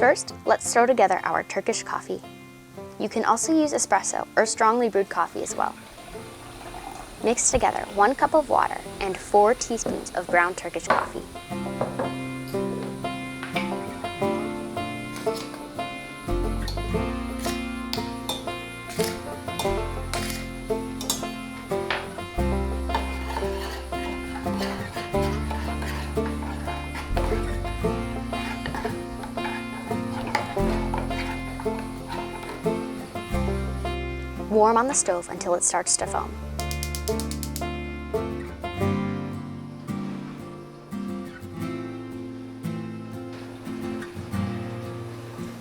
First, let's throw together our Turkish coffee. You can also use espresso or strongly brewed coffee as well. Mix together 1 cup of water and 4 teaspoons of ground Turkish coffee. Warm on the stove until it starts to foam.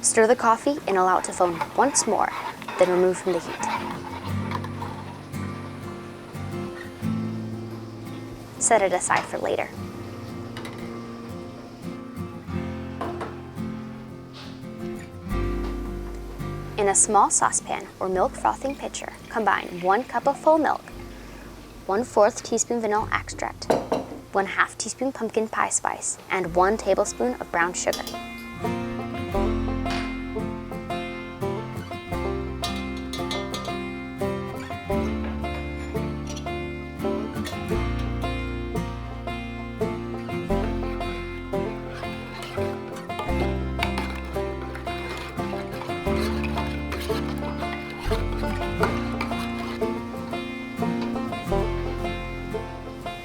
Stir the coffee and allow it to foam once more, then remove from the heat. Set it aside for later. In a small saucepan or milk frothing pitcher, combine 1 cup of full milk, 1/4 teaspoon vanilla extract, 1/2 teaspoon pumpkin pie spice, and 1 tablespoon of brown sugar.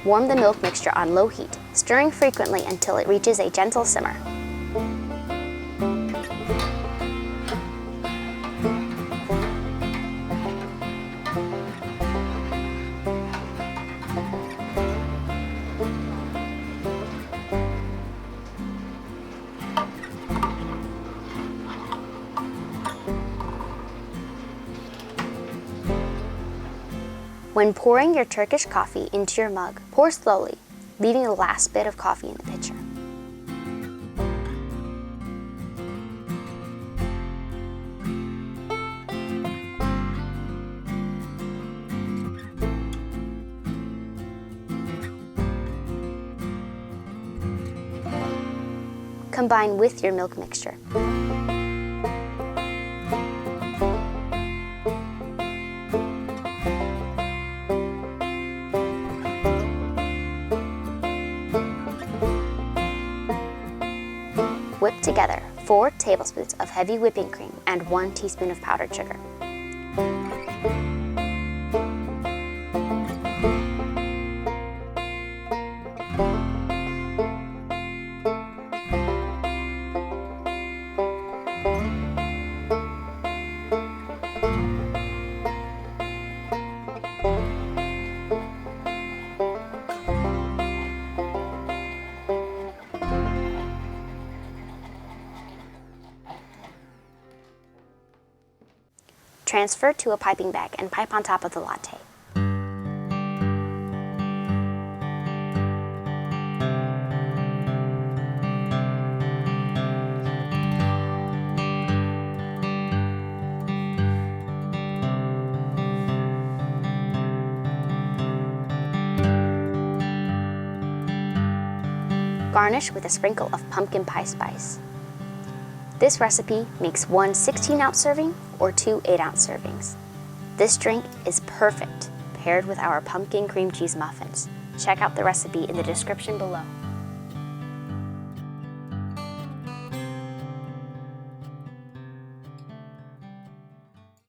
Warm the milk mixture on low heat, stirring frequently until it reaches a gentle simmer. When pouring your Turkish coffee into your mug, pour slowly, leaving the last bit of coffee in the pitcher. Combine with your milk mixture. Whip together 4 tablespoons of heavy whipping cream and 1 teaspoon of powdered sugar. Transfer to a piping bag and pipe on top of the latte. Garnish with a sprinkle of pumpkin pie spice. This recipe makes 1 16-ounce serving or 2 8-ounce servings. This drink is perfect paired with our pumpkin cream cheese muffins. Check out the recipe in the description below.